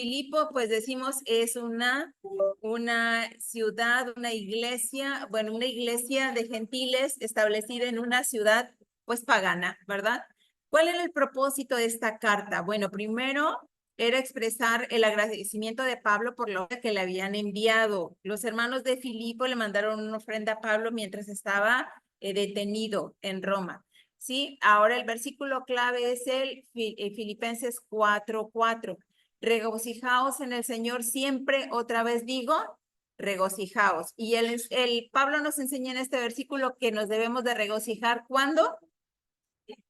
Filipo, pues decimos, es una ciudad, una iglesia, bueno, una iglesia de gentiles establecida en una ciudad, pues pagana, ¿verdad? ¿Cuál era el propósito de esta carta? Bueno, primero era expresar el agradecimiento de Pablo por lo que le habían enviado. Los hermanos de Filipo le mandaron una ofrenda a Pablo mientras estaba detenido en Roma. Sí, ahora el versículo clave es el Filipenses 4:4. Regocijaos en el Señor siempre, otra vez digo, regocijaos. Y el Pablo nos enseña en este versículo que nos debemos de regocijar cuando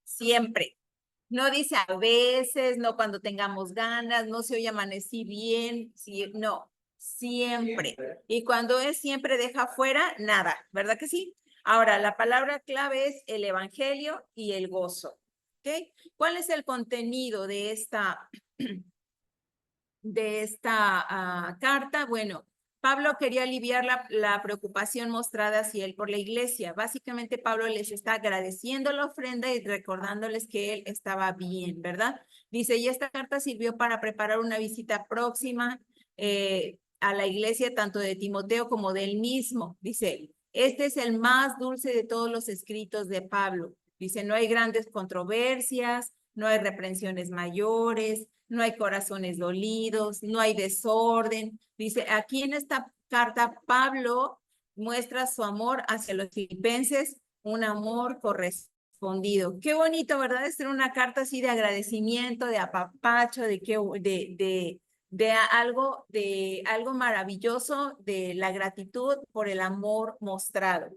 siempre. No dice a veces, no cuando tengamos ganas, no se oye amanecí bien, no, siempre. Y cuando es siempre deja fuera nada, ¿verdad que sí? Ahora, la palabra clave es el evangelio y el gozo. ¿Ok? ¿Cuál es el contenido de esta carta? Bueno, Pablo quería aliviar la preocupación mostrada hacia él por la iglesia. Básicamente, Pablo les está agradeciendo la ofrenda y recordándoles que él estaba bien, ¿verdad? Dice, y esta carta sirvió para preparar una visita próxima a la iglesia, tanto de Timoteo como del mismo. Dice, este es el más dulce de todos los escritos de Pablo. Dice, no hay grandes controversias, no hay reprensiones mayores, no hay corazones dolidos, no hay desorden. Dice, aquí en esta carta, Pablo muestra su amor hacia los filipenses, un amor correspondido. Qué bonito, ¿verdad? Es una carta así de agradecimiento, de apapacho, de algo maravilloso, de la gratitud por el amor mostrado.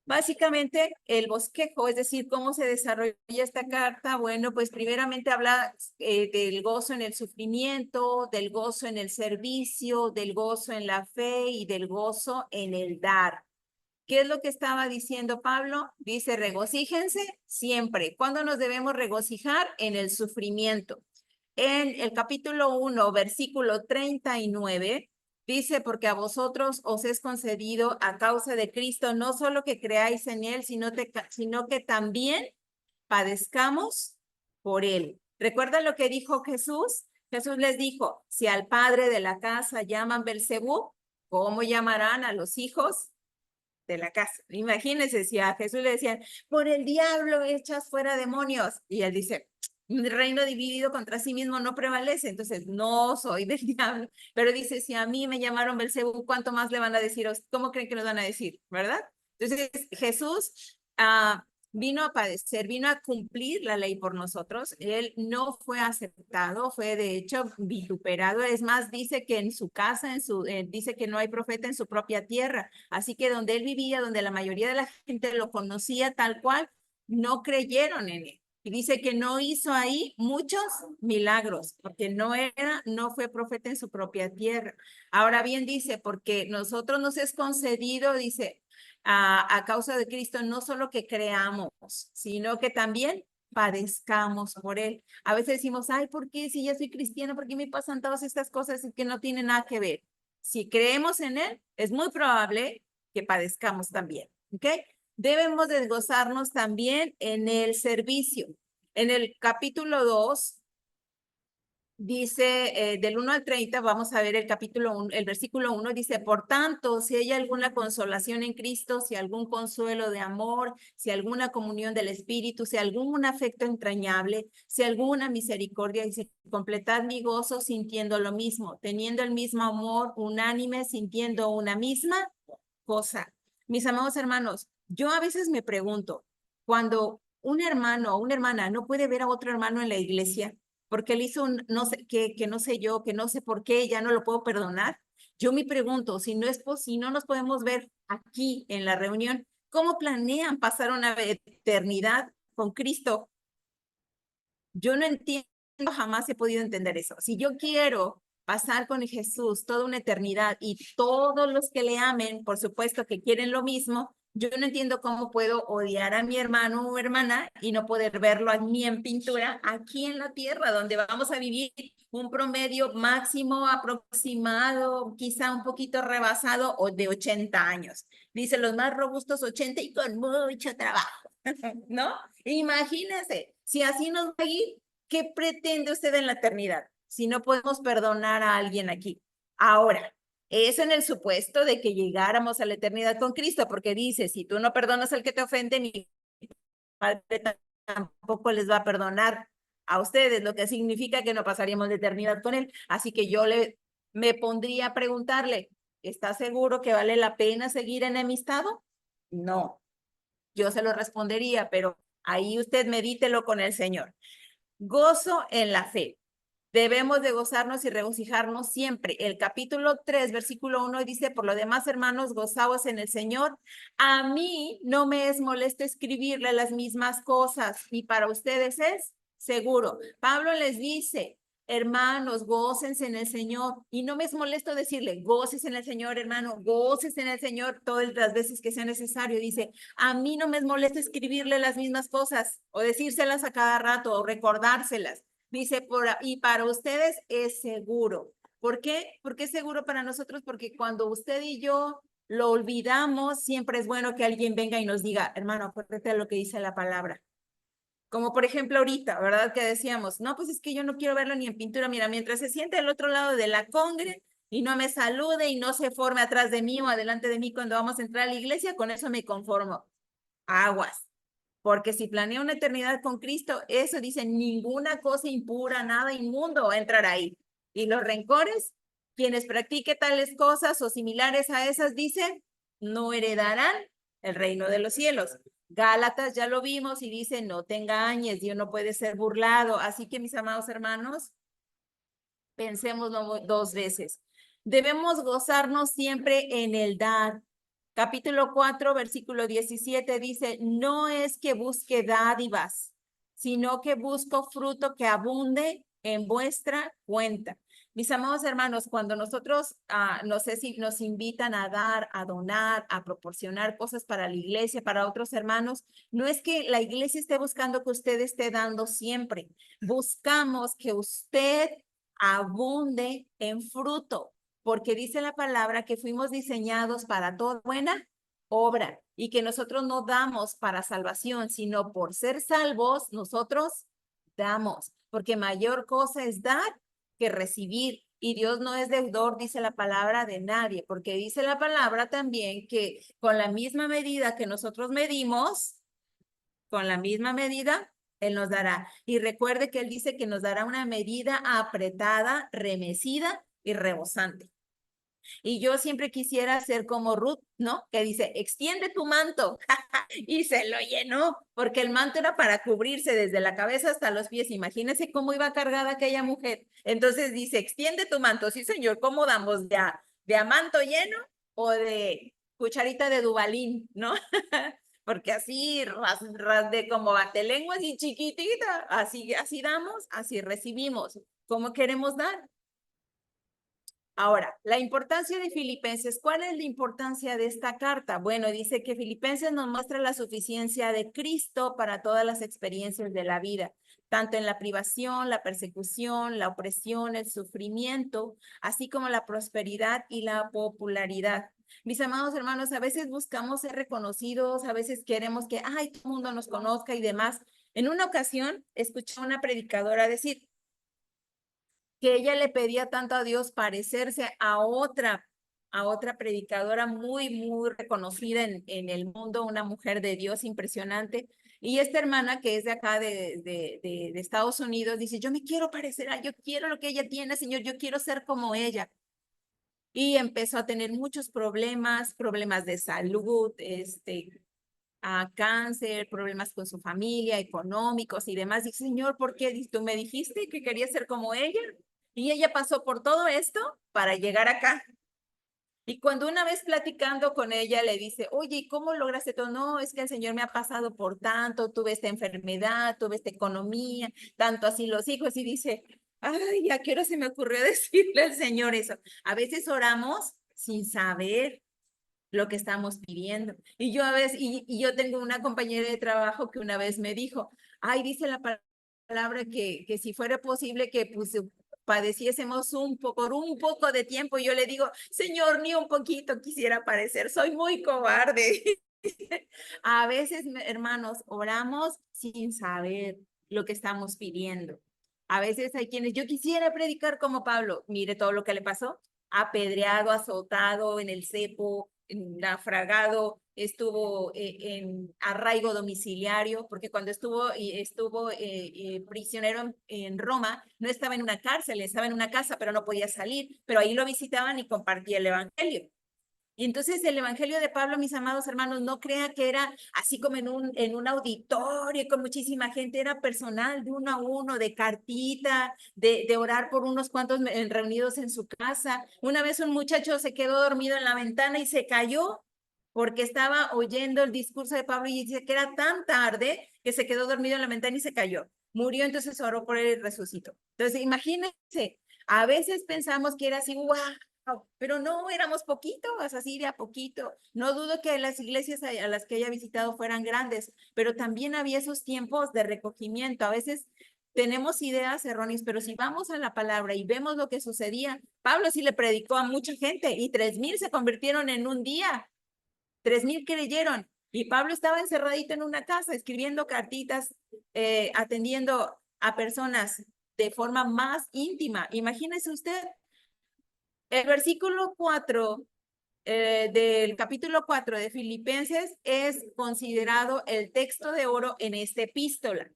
Básicamente, el bosquejo, es decir, cómo se desarrolla esta carta. Bueno, pues primeramente habla del gozo en el sufrimiento, del gozo en el servicio, del gozo en la fe y del gozo en el dar. ¿Qué es lo que estaba diciendo Pablo? Dice, regocíjense siempre. ¿Cuándo nos debemos regocijar? En el sufrimiento. En el capítulo 1, versículo 39, dice, porque a vosotros os es concedido a causa de Cristo, no solo que creáis en él, sino que también padezcamos por él. ¿Recuerdan lo que dijo Jesús? Jesús les dijo, si al padre de la casa llaman Belcebú, ¿cómo llamarán a los hijos de la casa? Imagínense si a Jesús le decían, por el diablo echas fuera demonios. Y él dice, un reino dividido contra sí mismo no prevalece, entonces no soy del diablo. Pero dice, si a mí me llamaron Belcebú, ¿cuánto más le van a decir? ¿Cómo creen que nos van a decir? ¿Verdad? Entonces Jesús vino a padecer, vino a cumplir la ley por nosotros. Él no fue aceptado, fue de hecho vituperado. Es más, dice que en su casa, dice que no hay profeta en su propia tierra. Así que donde él vivía, donde la mayoría de la gente lo conocía tal cual, no creyeron en él. Y dice que no hizo ahí muchos milagros, porque no fue profeta en su propia tierra. Ahora bien, dice, porque nosotros nos es concedido, dice, a causa de Cristo, no solo que creamos, sino que también padezcamos por él. A veces decimos, ay, ¿por qué si ya soy cristiano? ¿Por qué me pasan todas estas cosas que no tienen nada que ver? Si creemos en él, es muy probable que padezcamos también, ¿ok? Debemos de gozarnos también en el servicio. En el capítulo 2, dice del 1 al 30, vamos a ver el capítulo 1, el versículo 1 dice, por tanto, si hay alguna consolación en Cristo, si algún consuelo de amor, si alguna comunión del Espíritu, si algún afecto entrañable, si alguna misericordia, dice, completad mi gozo sintiendo lo mismo, teniendo el mismo amor, unánime, sintiendo una misma cosa. Mis amados hermanos, yo a veces me pregunto, cuando un hermano o una hermana no puede ver a otro hermano en la iglesia, porque él hizo un no sé qué, que no sé yo, que no sé por qué, ya no lo puedo perdonar. Yo me pregunto, si no nos podemos ver aquí en la reunión, ¿cómo planean pasar una eternidad con Cristo? Yo no entiendo, jamás he podido entender eso. Si yo quiero pasar con Jesús toda una eternidad y todos los que le amen, por supuesto que quieren lo mismo, yo no entiendo cómo puedo odiar a mi hermano o hermana y no poder verlo ni en pintura aquí en la tierra, donde vamos a vivir un promedio máximo aproximado, quizá un poquito rebasado o de 80 años. Dice los más robustos 80 y con mucho trabajo, ¿no? Imagínese, si así nos va a ir, ¿qué pretende usted en la eternidad? si no podemos perdonar a alguien aquí. Ahora, eso en el supuesto de que llegáramos a la eternidad con Cristo, porque dice, si tú no perdonas al que te ofende, mi Padre tampoco les va a perdonar a ustedes, lo que significa que no pasaríamos la eternidad con Él. Así que me pondría a preguntarle, ¿está seguro que vale la pena seguir enemistado? No, yo se lo respondería, pero ahí usted medítelo con el Señor. Gozo en la fe. Debemos de gozarnos y regocijarnos siempre. El capítulo 3, versículo 1 dice, por lo demás, hermanos, gozaos en el Señor. A mí no me es molesto escribirle las mismas cosas y para ustedes es seguro. Pablo les dice, hermanos, gócense en el Señor. Y no me es molesto decirle, goces en el Señor, hermano, goces en el Señor todas las veces que sea necesario. Dice, a mí no me es molesto escribirle las mismas cosas o decírselas a cada rato o recordárselas. Dice, y para ustedes es seguro. ¿Por qué? Porque es seguro para nosotros, porque cuando usted y yo lo olvidamos, siempre es bueno que alguien venga y nos diga, hermano, acuérdate de lo que dice la palabra. Como por ejemplo ahorita, ¿verdad? Que decíamos, no, pues es que yo no quiero verlo ni en pintura. Mira, mientras se siente al otro lado de la congre y no me salude y no se forme atrás de mí o adelante de mí cuando vamos a entrar a la iglesia, con eso me conformo. Aguas. Porque si planea una eternidad con Cristo, eso dice, ninguna cosa impura, nada inmundo va a entrar ahí. Y los rencores, quienes practiquen tales cosas o similares a esas, dice, no heredarán el reino de los cielos. Gálatas ya lo vimos y dice, no te engañes, Dios no puede ser burlado. Así que mis amados hermanos, pensemos dos veces. Debemos gozarnos siempre en el dar. Capítulo 4, versículo 17 dice, no es que busque dádivas, sino que busco fruto que abunde en vuestra cuenta. Mis amados hermanos, cuando nosotros, no sé si nos invitan a dar, a donar, a proporcionar cosas para la iglesia, para otros hermanos, no es que la iglesia esté buscando que usted esté dando siempre. Buscamos que usted abunde en fruto, porque dice la palabra que fuimos diseñados para toda buena obra y que nosotros no damos para salvación, sino por ser salvos, nosotros damos, porque mayor cosa es dar que recibir. Y Dios no es deudor, dice la palabra, de nadie, porque dice la palabra también que con la misma medida que nosotros medimos, con la misma medida, Él nos dará. Y recuerde que Él dice que nos dará una medida apretada, remecida y rebosante. Y yo siempre quisiera ser como Ruth, ¿no? Que dice, extiende tu manto. Y se lo llenó, porque el manto era para cubrirse desde la cabeza hasta los pies. Imagínense cómo iba cargada aquella mujer. Entonces dice, extiende tu manto. Sí, señor, ¿cómo damos? ¿De a manto lleno o de cucharita de Dubalín, ¿no? Porque así, ras de como batelenguas y chiquitita, así damos, así recibimos. ¿Cómo queremos dar? Ahora, la importancia de Filipenses. ¿Cuál es la importancia de esta carta? Bueno, dice que Filipenses nos muestra la suficiencia de Cristo para todas las experiencias de la vida, tanto en la privación, la persecución, la opresión, el sufrimiento, así como la prosperidad y la popularidad. Mis amados hermanos, a veces buscamos ser reconocidos, a veces queremos que, ay, todo el mundo nos conozca y demás. En una ocasión, escuché a una predicadora decir, que ella le pedía tanto a Dios parecerse a otra predicadora muy reconocida en el mundo, una mujer de Dios impresionante. Y esta hermana que es de acá de Estados Unidos dice, yo me quiero parecer yo quiero lo que ella tiene, Señor, yo quiero ser como ella. Y empezó a tener muchos problemas de salud, a cáncer, problemas con su familia, económicos y demás. Dice, Señor, ¿por qué? Tú me dijiste que quería ser como ella. Y ella pasó por todo esto para llegar acá. Y cuando una vez platicando con ella le dice, oye, ¿y cómo lograste todo? No, es que el Señor me ha pasado por tanto, tuve esta enfermedad, tuve esta economía, tanto así los hijos. Y dice, ay, ¿a qué hora se me ocurrió decirle al Señor eso? A veces oramos sin saber lo que estamos pidiendo. Y yo a veces, y yo tengo una compañera de trabajo que una vez me dijo, ay, dice la palabra que si fuera posible que pues padeciésemos por un poco de tiempo. Y yo le digo, Señor, ni un poquito quisiera padecer, soy muy cobarde. A veces, hermanos, oramos sin saber lo que estamos pidiendo. A veces hay quienes, yo quisiera predicar como Pablo. Mire todo lo que le pasó. Apedreado, azotado, en el cepo, naufragado, estuvo en arraigo domiciliario, porque cuando estuvo prisionero en Roma, no estaba en una cárcel, estaba en una casa, pero no podía salir, pero ahí lo visitaban y compartía el evangelio. Y entonces el evangelio de Pablo, mis amados hermanos, no crea que era así como en un auditorio con muchísima gente, era personal, de uno a uno, de cartita, de orar por unos cuantos reunidos en su casa. Una vez un muchacho se quedó dormido en la ventana y se cayó porque estaba oyendo el discurso de Pablo y dice que era tan tarde que se quedó dormido en la ventana y se cayó. Murió, entonces oró por él y resucitó. Entonces, imagínense, a veces pensamos que era así, wow, pero no, éramos poquitos, así de a poquito. No dudo que las iglesias a las que haya visitado fueran grandes, pero también había esos tiempos de recogimiento. A veces tenemos ideas erróneas, pero si vamos a la palabra y vemos lo que sucedía, Pablo sí le predicó a mucha gente y 3,000 se convirtieron en un día. 3,000 creyeron. Y Pablo estaba encerradito en una casa, escribiendo cartitas, atendiendo a personas de forma más íntima. Imagínese usted, el versículo 4 del capítulo 4 de Filipenses es considerado el texto de oro en esta epístola.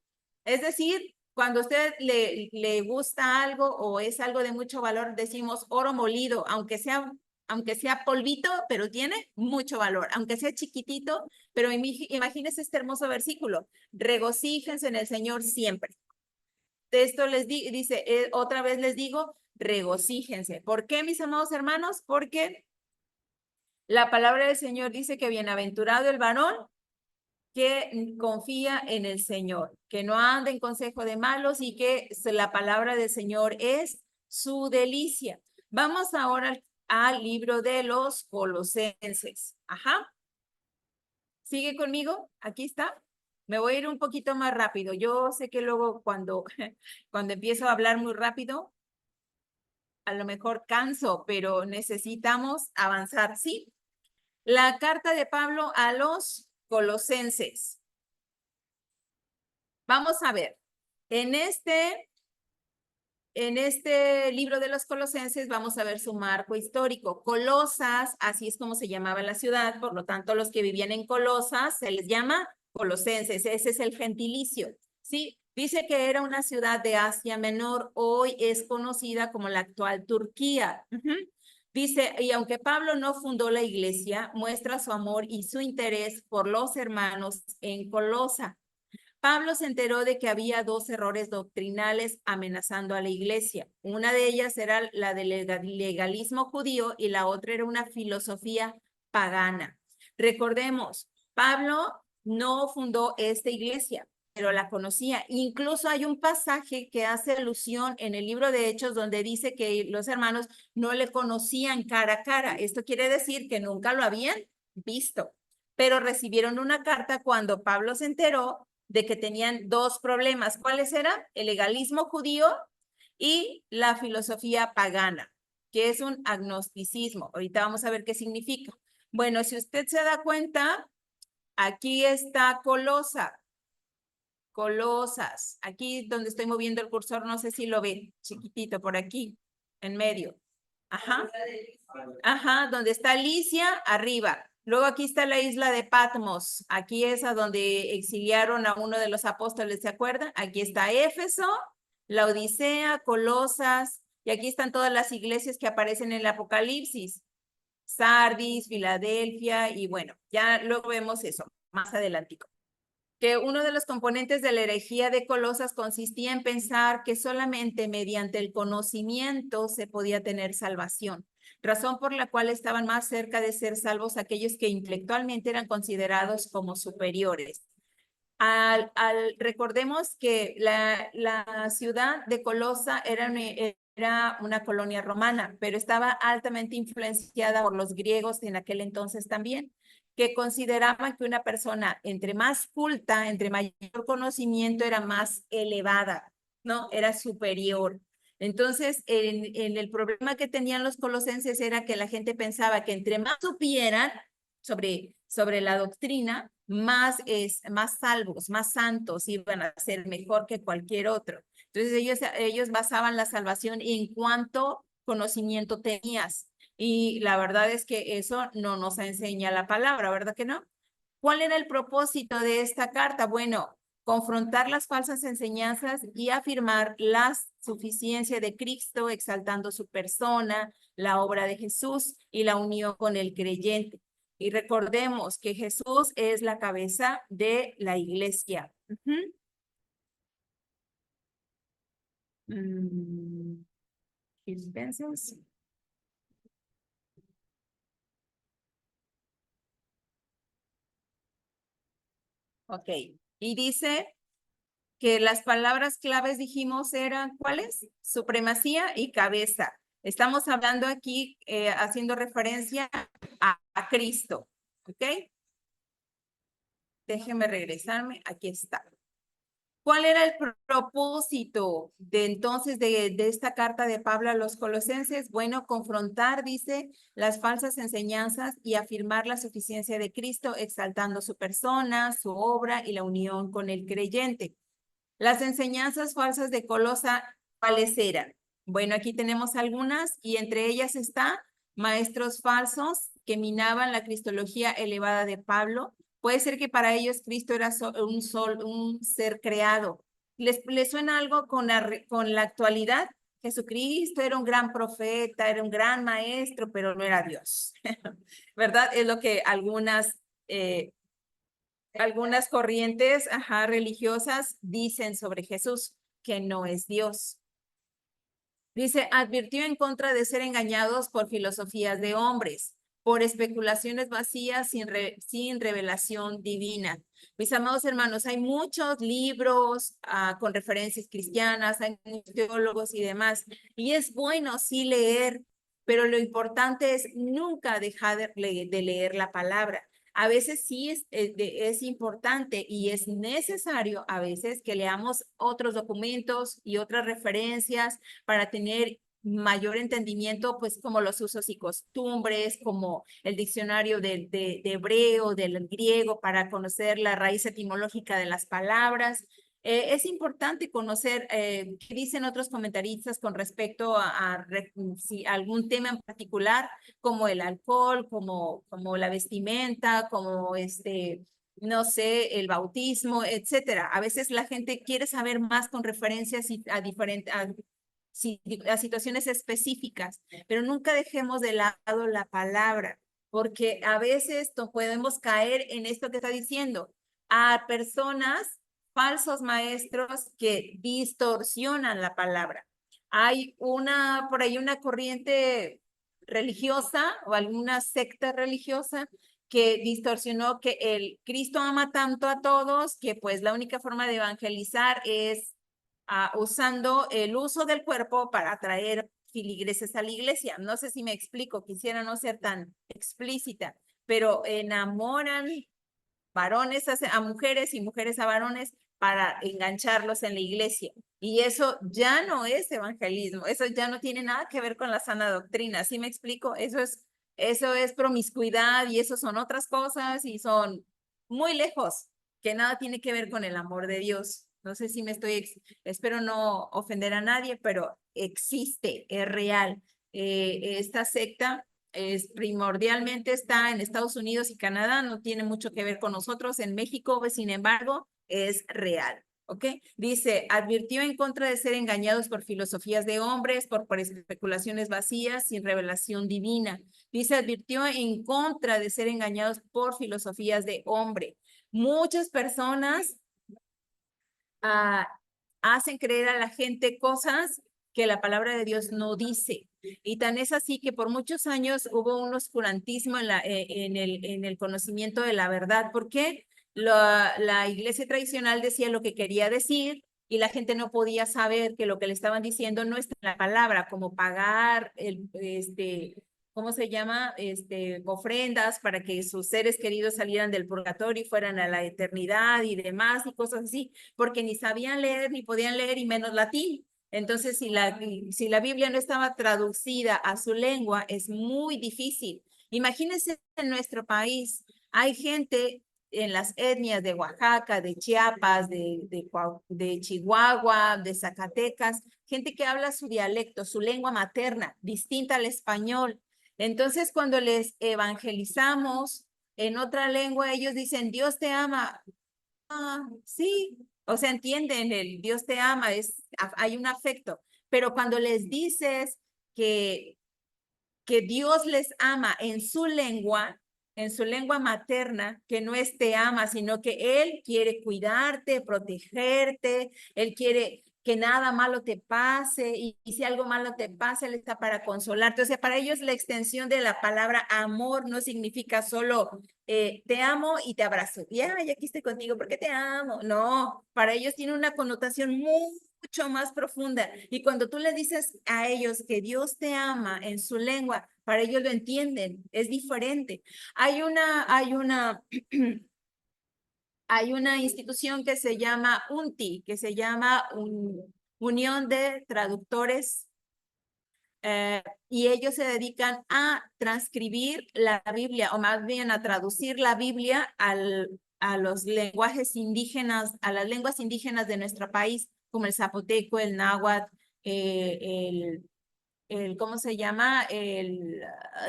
Es decir, cuando a usted le gusta algo o es algo de mucho valor, decimos oro molido, aunque sea polvito, pero tiene mucho valor, aunque sea chiquitito, pero imagínese este hermoso versículo, regocíjense en el Señor siempre. Esto dice, otra vez les digo, regocíjense. ¿Por qué, mis amados hermanos? Porque la palabra del Señor dice que bienaventurado el varón que confía en el Señor, que no anda en consejo de malos y que la palabra del Señor es su delicia. Vamos ahora al libro de los Colosenses. Ajá. ¿Sigue conmigo? Aquí está. Me voy a ir un poquito más rápido. Yo sé que luego cuando empiezo a hablar muy rápido, a lo mejor canso, pero necesitamos avanzar, ¿sí? La carta de Pablo a los Colosenses. Vamos a ver, en este libro de los Colosenses vamos a ver su marco histórico. Colosas, así es como se llamaba la ciudad, por lo tanto los que vivían en Colosas se les llama colosenses, ese es el gentilicio, ¿sí? Dice que era una ciudad de Asia Menor, hoy es conocida como la actual Turquía. Dice, y aunque Pablo no fundó la iglesia, muestra su amor y su interés por los hermanos en Colosa. Pablo se enteró de que había dos errores doctrinales amenazando a la iglesia. Una de ellas era la del legalismo judío y la otra era una filosofía pagana. Recordemos, Pablo no fundó esta iglesia, pero la conocía. Incluso hay un pasaje que hace alusión en el libro de Hechos donde dice que los hermanos no le conocían cara a cara. Esto quiere decir que nunca lo habían visto, pero recibieron una carta cuando Pablo se enteró de que tenían dos problemas. ¿Cuáles eran? El legalismo judío y la filosofía pagana, que es un agnosticismo. Ahorita vamos a ver qué significa. Bueno, si usted se da cuenta, aquí está Colosas. Aquí donde estoy moviendo el cursor, no sé si lo ven, chiquitito por aquí, en medio. Ajá. Ajá, donde está Licia, arriba. Luego aquí está la isla de Patmos. Aquí es a donde exiliaron a uno de los apóstoles, ¿se acuerdan? Aquí está Éfeso, la Odisea, Colosas, y aquí están todas las iglesias que aparecen en el Apocalipsis. Sardis, Filadelfia, y bueno, ya luego vemos eso más adelantico. Que uno de los componentes de la herejía de Colosas consistía en pensar que solamente mediante el conocimiento se podía tener salvación, razón por la cual estaban más cerca de ser salvos aquellos que intelectualmente eran considerados como superiores. Recordemos que la ciudad de Colosa era una colonia romana, pero estaba altamente influenciada por los griegos en aquel entonces también, que consideraban que una persona entre más culta, entre mayor conocimiento, era más elevada, ¿no? Era superior. Entonces, en el problema que tenían los colosenses era que la gente pensaba que entre más supieran sobre la doctrina, más salvos, más santos, iban a ser mejor que cualquier otro. Entonces ellos basaban la salvación en cuánto conocimiento tenías. Y la verdad es que eso no nos enseña la palabra, ¿verdad que no? ¿Cuál era el propósito de esta carta? Bueno, confrontar las falsas enseñanzas y afirmar la suficiencia de Cristo, exaltando su persona, la obra de Jesús y la unión con el creyente. Y recordemos que Jesús es la cabeza de la iglesia. Filipenses. Ok. Y dice que las palabras claves dijimos eran ¿cuáles? Supremacía y cabeza. Estamos hablando aquí haciendo referencia a Cristo. ¿Ok? Déjenme regresarme. Aquí está. ¿Cuál era el propósito de entonces de esta carta de Pablo a los colosenses? Bueno, confrontar, dice, las falsas enseñanzas y afirmar la suficiencia de Cristo, exaltando su persona, su obra y la unión con el creyente. Las enseñanzas falsas de Colosa, ¿cuáles eran? Bueno, aquí tenemos algunas y entre ellas está maestros falsos que minaban la cristología elevada de Pablo. Puede ser que para ellos Cristo era un ser creado. ¿Les suena algo con la actualidad? Jesucristo era un gran profeta, era un gran maestro, pero no era Dios. ¿Verdad? Es lo que algunas corrientes, religiosas dicen sobre Jesús, que no es Dios. Dice, advirtió en contra de ser engañados por filosofías de hombres, por especulaciones vacías sin revelación divina. Mis amados hermanos, hay muchos libros con referencias cristianas, hay muchos teólogos y demás, y es bueno sí leer, pero lo importante es nunca dejar de leer la palabra. A veces sí es importante y es necesario a veces que leamos otros documentos y otras referencias para tener mayor entendimiento, pues como los usos y costumbres, como el diccionario de hebreo, del griego, para conocer la raíz etimológica de las palabras. Es importante conocer qué dicen otros comentaristas con respecto a si algún tema en particular, como el alcohol, como la vestimenta, como no sé, el bautismo, etcétera. A veces la gente quiere saber más con referencias a situaciones específicas, pero nunca dejemos de lado la palabra, porque a veces podemos caer en esto que está diciendo, a personas, falsos maestros que distorsionan la palabra. Hay por ahí una corriente religiosa o alguna secta religiosa que distorsionó que el Cristo ama tanto a todos que pues la única forma de evangelizar es usando el uso del cuerpo para atraer filigreses a la iglesia. No sé si me explico, quisiera no ser tan explícita, pero enamoran varones a mujeres y mujeres a varones para engancharlos en la iglesia. Y eso ya no es evangelismo, eso ya no tiene nada que ver con la sana doctrina. ¿Sí me explico? Eso es promiscuidad y eso son otras cosas y son muy lejos, que nada tiene que ver con el amor de Dios. No sé si espero no ofender a nadie, pero existe, es real. Esta secta primordialmente está en Estados Unidos y Canadá, no tiene mucho que ver con nosotros. En México, sin embargo, es real. ¿Ok? Dice, advirtió en contra de ser engañados por filosofías de hombres, por especulaciones vacías, sin revelación divina. Dice, advirtió en contra de ser engañados por filosofías de hombre. Muchas personas uh, hacen creer a la gente cosas que la palabra de Dios no dice. Y tan es así que por muchos años hubo un oscurantismo en el conocimiento de la verdad. ¿Por qué? La iglesia tradicional decía lo que quería decir y la gente no podía saber que lo que le estaban diciendo no está en la palabra, como pagar ¿cómo se llama? Ofrendas para que sus seres queridos salieran del purgatorio y fueran a la eternidad y demás y cosas así, porque ni sabían leer, ni podían leer y menos latín. Entonces, si la Biblia no estaba traducida a su lengua, es muy difícil. Imagínense en nuestro país, hay gente en las etnias de Oaxaca, de Chiapas, de Chihuahua, de Zacatecas, gente que habla su dialecto, su lengua materna, distinta al español. Entonces, cuando les evangelizamos en otra lengua, ellos dicen, Dios te ama. Ah, sí, o sea, entienden, el Dios te ama, hay un afecto, pero cuando les dices que, que Dios les ama en su lengua materna, que no es te ama, sino que Él quiere cuidarte, protegerte, Él quiere que nada malo te pase y si algo malo te pasa, Él está para consolarte. O sea, para ellos la extensión de la palabra amor no significa solo te amo y te abrazo. Ya aquí estoy contigo porque te amo. No, para ellos tiene una connotación mucho más profunda. Y cuando tú le dices a ellos que Dios te ama en su lengua, para ellos lo entienden, es diferente. Hay una institución que se llama UNTI, que se llama Unión de Traductores, y ellos se dedican a transcribir la Biblia, o más bien a traducir la Biblia a los lenguajes indígenas, a las lenguas indígenas de nuestro país, como el zapoteco, el náhuatl, ¿cómo se llama? El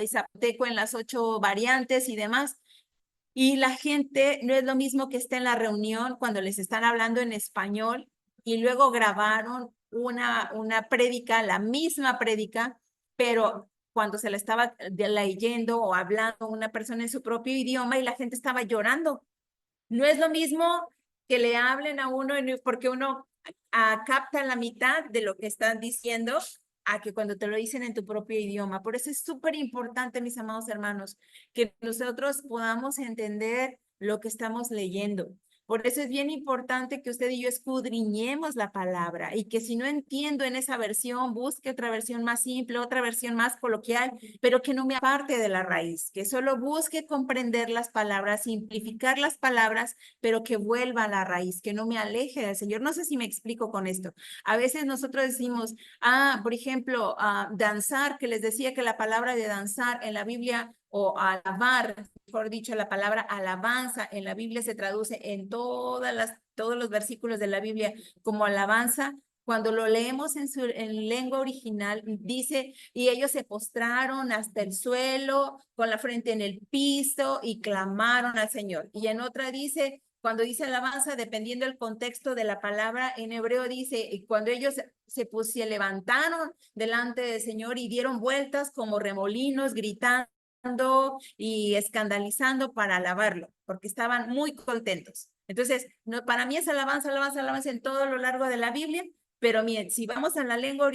zapoteco en las 8 variantes y demás. Y la gente no es lo mismo que esté en la reunión cuando les están hablando en español y luego grabaron una prédica, la misma prédica, pero cuando se la estaba leyendo o hablando una persona en su propio idioma y la gente estaba llorando. No es lo mismo que le hablen a uno porque uno capta la mitad de lo que están diciendo a que cuando te lo dicen en tu propio idioma. Por eso es súper importante, mis amados hermanos, que nosotros podamos entender lo que estamos leyendo. Por eso es bien importante que usted y yo escudriñemos la palabra y que si no entiendo en esa versión, busque otra versión más simple, otra versión más coloquial, pero que no me aparte de la raíz, que solo busque comprender las palabras, simplificar las palabras, pero que vuelva a la raíz, que no me aleje del Señor. No sé si me explico con esto. A veces nosotros decimos, por ejemplo, danzar, que les decía que la palabra de danzar en la Biblia o alabar, mejor dicho, la palabra alabanza en la Biblia se traduce en todos los versículos de la Biblia como alabanza. Cuando lo leemos en lengua original, dice, y ellos se postraron hasta el suelo, con la frente en el piso, y clamaron al Señor. Y en otra dice, cuando dice alabanza, dependiendo del contexto de la palabra, en hebreo dice, cuando ellos se levantaron delante del Señor y dieron vueltas como remolinos, gritando y escandalizando para alabarlo, porque estaban muy contentos. Entonces, no, para mí es alabanza, alabanza, alabanza en todo lo largo de la Biblia, pero miren, si vamos a la lengua,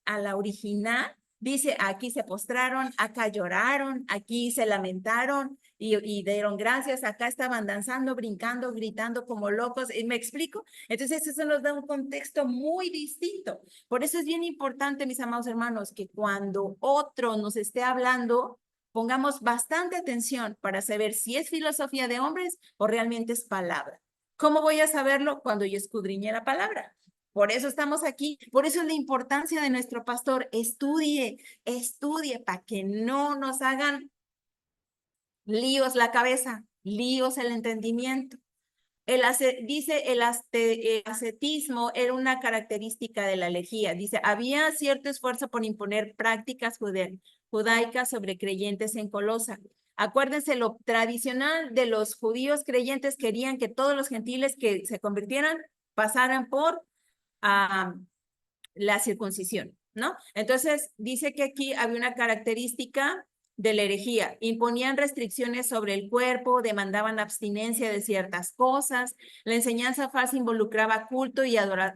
a la original, dice, aquí se postraron, acá lloraron, aquí se lamentaron y dieron gracias, acá estaban danzando, brincando, gritando como locos. ¿Me explico? Entonces, eso nos da un contexto muy distinto. Por eso es bien importante, mis amados hermanos, que cuando otro nos esté hablando, pongamos bastante atención para saber si es filosofía de hombres o realmente es palabra. ¿Cómo voy a saberlo? Cuando yo escudriñe la palabra. Por eso estamos aquí, por eso es la importancia de nuestro pastor. Estudie, estudie para que no nos hagan líos la cabeza, líos el entendimiento. Dice el ascetismo era una característica de la herejía. Dice, había cierto esfuerzo por imponer prácticas judaicas sobre creyentes en Colosa. Acuérdense, lo tradicional de los judíos creyentes querían que todos los gentiles que se convirtieran pasaran por la circuncisión, ¿no? Entonces, dice que aquí había una característica de la herejía. Imponían restricciones sobre el cuerpo, demandaban abstinencia de ciertas cosas. La enseñanza falsa involucraba culto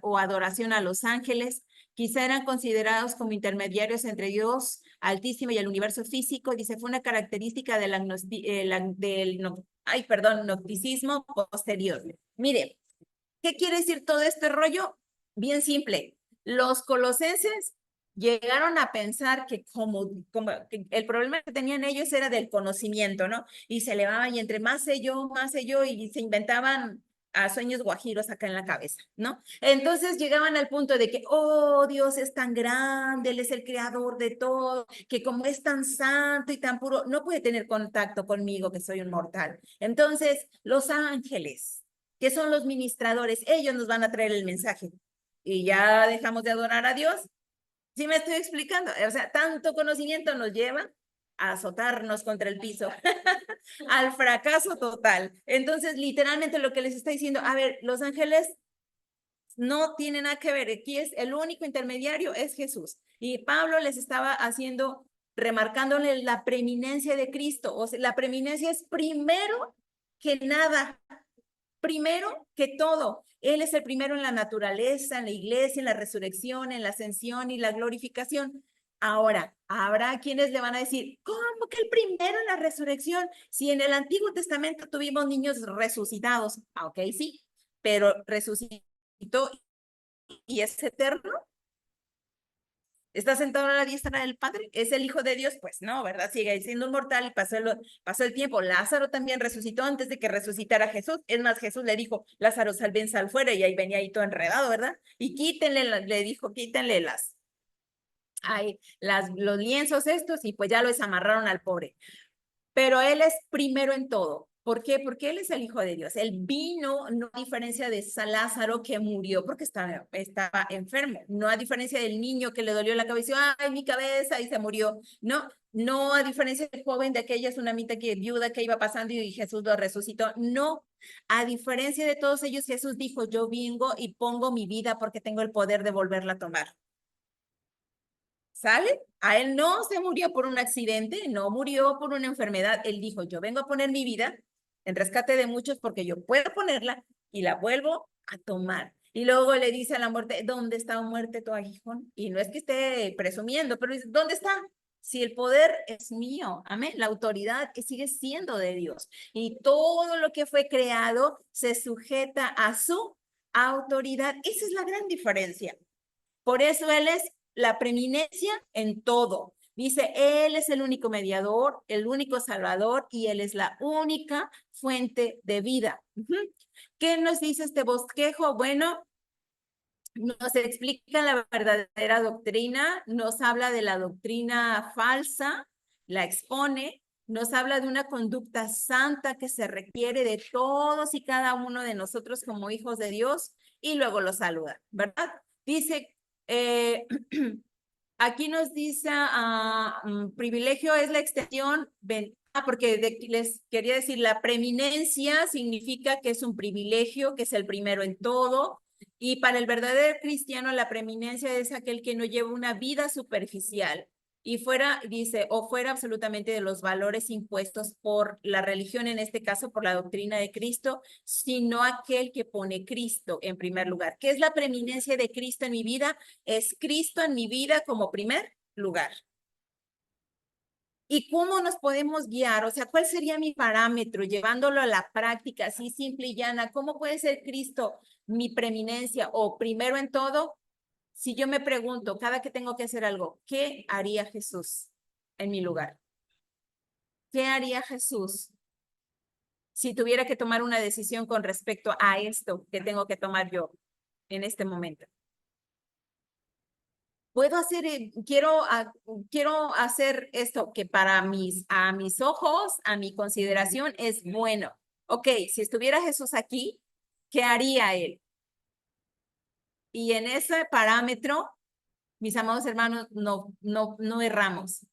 o adoración a los ángeles. Quizá eran considerados como intermediarios entre Dios Altísimo y el universo físico. Dice, fue una característica del gnosticismo posterior. Mire, ¿qué quiere decir todo este rollo? Bien simple. Los colosenses llegaron a pensar que que el problema que tenían ellos era del conocimiento, ¿no? Y se elevaban y entre más sé yo, y se inventaban a sueños guajiros acá en la cabeza, ¿no? Entonces llegaban al punto de que, oh, Dios es tan grande, Él es el creador de todo, que como es tan santo y tan puro, no puede tener contacto conmigo, que soy un mortal. Entonces, los ángeles, que son los ministradores, ellos nos van a traer el mensaje. Y ya dejamos de adorar a Dios. ¿Sí me estoy explicando? O sea, tanto conocimiento nos lleva a azotarnos contra el piso, al fracaso total. Entonces, literalmente lo que les está diciendo, a ver, los ángeles no tienen nada que ver, aquí es el único intermediario es Jesús. Y Pablo les estaba haciendo, remarcándole la preeminencia de Cristo, o sea, la preeminencia es primero que nada, primero que todo. Él es el primero en la naturaleza, en la iglesia, en la resurrección, en la ascensión y la glorificación. Ahora, habrá quienes le van a decir, ¿cómo que el primero en la resurrección? Si en el Antiguo Testamento tuvimos niños resucitados. Ah, ok, sí, pero resucitó y es eterno. ¿Está sentado a la diestra del Padre? ¿Es el Hijo de Dios? Pues no, ¿verdad? Sigue siendo un mortal y pasó el tiempo. Lázaro también resucitó antes de que resucitara Jesús. Es más, Jesús le dijo, Lázaro, sal, ven, sal fuera, y ahí venía ahí todo enredado, ¿verdad? Y quítenle, le dijo, quítenle los lienzos estos, y pues ya lo desamarraron al pobre. Pero Él es primero en todo. ¿Por qué? Porque Él es el Hijo de Dios. Él vino, no a diferencia de Lázaro que murió porque estaba enfermo, no a diferencia del niño que le dolió la cabeza, ay, mi cabeza, y se murió. No, no a diferencia del joven de aquella tsunamita que viuda que iba pasando y Jesús lo resucitó. No, a diferencia de todos ellos, Jesús dijo, yo vengo y pongo mi vida porque tengo el poder de volverla a tomar. ¿Sale? A él no se murió por un accidente, no murió por una enfermedad. Él dijo, yo vengo a poner mi vida en rescate de muchos porque yo puedo ponerla y la vuelvo a tomar. Y luego le dice a la muerte, ¿dónde está muerte tu aguijón? Y no es que esté presumiendo, pero dice, ¿dónde está? Si el poder es mío, amén, la autoridad sigue siendo de Dios. Y todo lo que fue creado se sujeta a su autoridad. Esa es la gran diferencia. Por eso Él es la preeminencia en todo. Dice, Él es el único mediador, el único salvador y Él es la única fuente de vida. ¿Qué nos dice este bosquejo? Bueno, nos explica la verdadera doctrina, nos habla de la doctrina falsa, la expone, nos habla de una conducta santa que se requiere de todos y cada uno de nosotros como hijos de Dios y luego lo saluda, ¿verdad? Dice, aquí nos dice, privilegio es la extensión, porque les quería decir, la preeminencia significa que es un privilegio, que es el primero en todo, y para el verdadero cristiano la preeminencia es aquel que no lleva una vida superficial y fuera, dice, o fuera absolutamente de los valores impuestos por la religión, en este caso por la doctrina de Cristo, sino aquel que pone Cristo en primer lugar. ¿Qué es la preeminencia de Cristo en mi vida? Es Cristo en mi vida como primer lugar. ¿Y cómo nos podemos guiar? O sea, ¿cuál sería mi parámetro llevándolo a la práctica así simple y llana? ¿Cómo puede ser Cristo mi preeminencia o primero en todo? Si yo me pregunto cada que tengo que hacer algo, ¿qué haría Jesús en mi lugar? ¿Qué haría Jesús si tuviera que tomar una decisión con respecto a esto que tengo que tomar yo en este momento? Puedo hacer, quiero hacer esto que para a mis ojos, a mi consideración es bueno. Ok, si estuviera Jesús aquí, ¿qué haría él? Y en ese parámetro, mis amados hermanos, no erramos.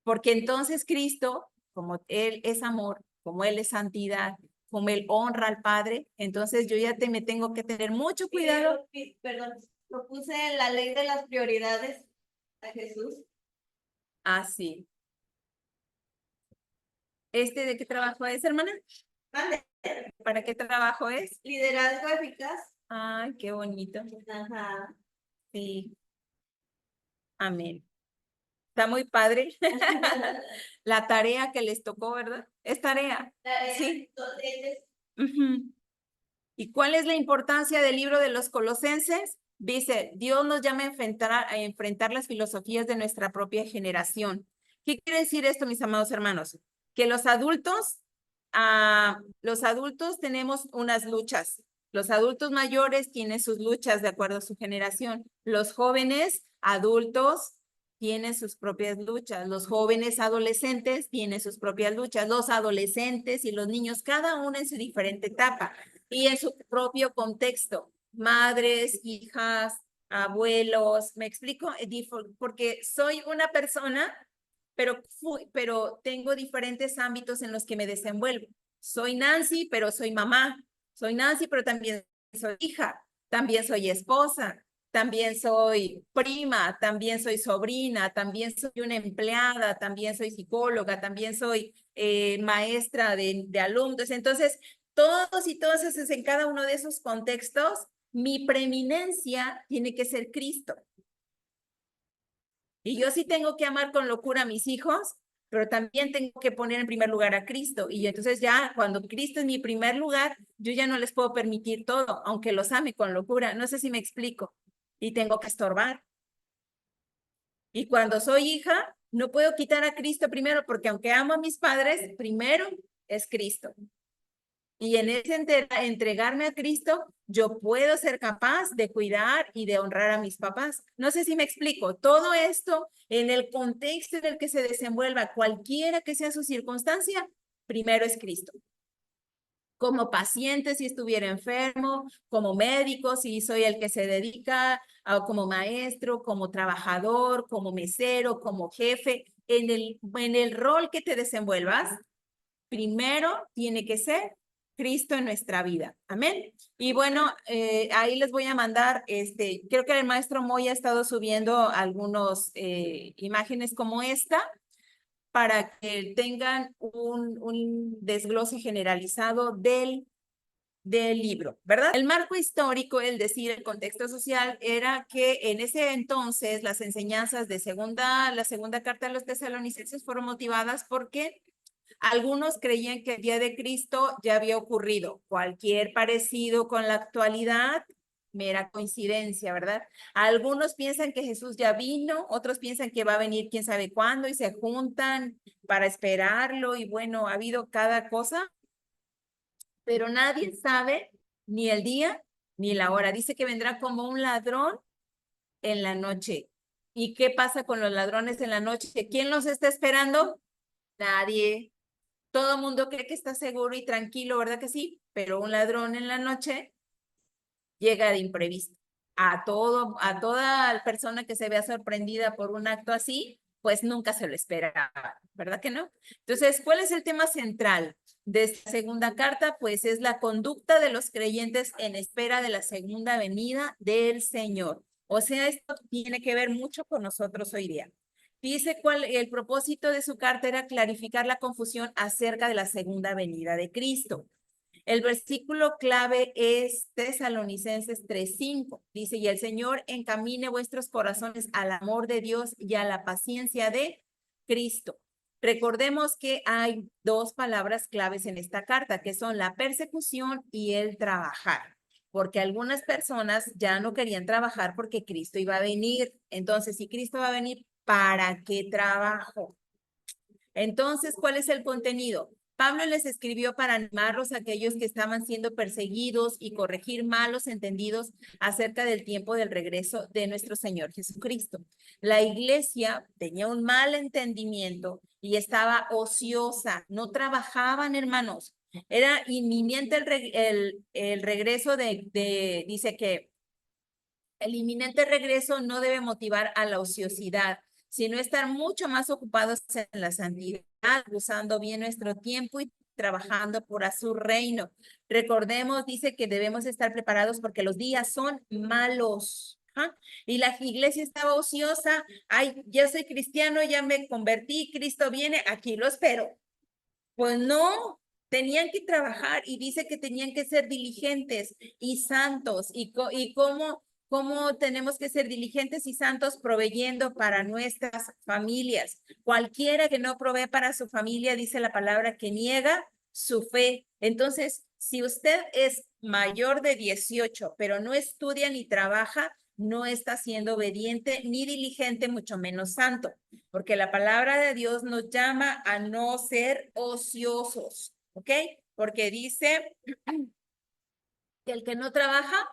Porque entonces Cristo, como Él es amor, como Él es santidad, como Él honra al Padre, entonces yo ya me tengo que tener mucho cuidado. Perdón, propuse la ley de las prioridades a Jesús. Ah, sí. ¿De qué trabajo es, hermana? ¿Mande? ¿Para qué trabajo es? Liderazgo eficaz. Ay, qué bonito. Ajá. Sí. Amén. Está muy padre la tarea que les tocó, ¿verdad? Es tarea. Sí. Uh-huh. ¿Y cuál es la importancia del libro de los Colosenses? Dice, Dios nos llama a enfrentar las filosofías de nuestra propia generación. ¿Qué quiere decir esto, mis amados hermanos? Que los adultos tenemos unas luchas. Los adultos mayores tienen sus luchas de acuerdo a su generación. Los jóvenes adultos tienen sus propias luchas. Los jóvenes adolescentes tienen sus propias luchas. Los adolescentes y los niños, cada uno en su diferente etapa y en su propio contexto. Madres, hijas, abuelos, ¿me explico? Porque soy una persona, pero tengo diferentes ámbitos en los que me desenvuelvo. Soy Nancy, pero soy mamá. Soy Nancy, pero también soy hija, también soy esposa, también soy prima, también soy sobrina, también soy una empleada, también soy psicóloga, también soy maestra de alumnos. Entonces, todos y todas esas, en cada uno de esos contextos, mi preeminencia tiene que ser Cristo. Y yo sí tengo que amar con locura a mis hijos, pero también tengo que poner en primer lugar a Cristo. Y entonces ya cuando Cristo es mi primer lugar, yo ya no les puedo permitir todo, aunque los ame con locura. No sé si me explico. Y tengo que estorbar. Y cuando soy hija, no puedo quitar a Cristo primero, porque aunque amo a mis padres, primero es Cristo. Y en ese entregarme a Cristo, yo puedo ser capaz de cuidar y de honrar a mis papás. No sé si me explico. Todo esto en el contexto en el que se desenvuelva, cualquiera que sea su circunstancia, primero es Cristo. Como paciente si estuviera enfermo, como médico si soy el que se dedica, como maestro, como trabajador, como mesero, como jefe, en el rol que te desenvuelvas, primero tiene que ser Cristo en nuestra vida. Amén. Y bueno, ahí les voy a mandar, creo que el maestro Moy ha estado subiendo algunas imágenes como esta para que tengan un desglose generalizado del libro, ¿verdad? El marco histórico, el decir, el contexto social, era que en ese entonces las enseñanzas de la segunda carta de los tesalonicenses fueron motivadas porque algunos creían que el día de Cristo ya había ocurrido. Cualquier parecido con la actualidad, mera coincidencia, ¿verdad? Algunos piensan que Jesús ya vino, otros piensan que va a venir quién sabe cuándo y se juntan para esperarlo y bueno, ha habido cada cosa, pero nadie sabe ni el día ni la hora. Dice que vendrá como un ladrón en la noche. ¿Y qué pasa con los ladrones en la noche? ¿Quién los está esperando? Nadie. Todo el mundo cree que está seguro y tranquilo, ¿verdad que sí? Pero un ladrón en la noche llega de imprevisto. A toda persona que se vea sorprendida por un acto así, pues nunca se lo esperaba, ¿verdad que no? Entonces, ¿cuál es el tema central de esta segunda carta? Pues es la conducta de los creyentes en espera de la segunda venida del Señor. O sea, esto tiene que ver mucho con nosotros hoy día. Dice el propósito de su carta era clarificar la confusión acerca de la segunda venida de Cristo. El versículo clave es Tesalonicenses 3:5. Dice, y el Señor encamine vuestros corazones al amor de Dios y a la paciencia de Cristo. Recordemos que hay dos palabras claves en esta carta, que son la persecución y el trabajar, porque algunas personas ya no querían trabajar porque Cristo iba a venir. Entonces, si Cristo va a venir, ¿para qué trabajo? Entonces, ¿cuál es el contenido? Pablo les escribió para animarlos a aquellos que estaban siendo perseguidos y corregir malos entendidos acerca del tiempo del regreso de nuestro Señor Jesucristo. La iglesia tenía un mal entendimiento y estaba ociosa, no trabajaban, hermanos. Era inminente el regreso dice que el inminente regreso no debe motivar a la ociosidad, sino estar mucho más ocupados en la santidad, usando bien nuestro tiempo y trabajando por su reino. Recordemos, dice que debemos estar preparados porque los días son malos. ¿Ah? Y la iglesia estaba ociosa. Ay, ya soy cristiano, ya me convertí, Cristo viene, aquí lo espero. Pues no, tenían que trabajar y dice que tenían que ser diligentes y santos. ¿Y cómo tenemos que ser diligentes y santos? Proveyendo para nuestras familias. Cualquiera que no provee para su familia, dice la palabra, que niega su fe. Entonces, si usted es mayor de 18, pero no estudia ni trabaja, no está siendo obediente ni diligente, mucho menos santo, porque la palabra de Dios nos llama a no ser ociosos, ¿ok? Porque dice Y el que no trabaja,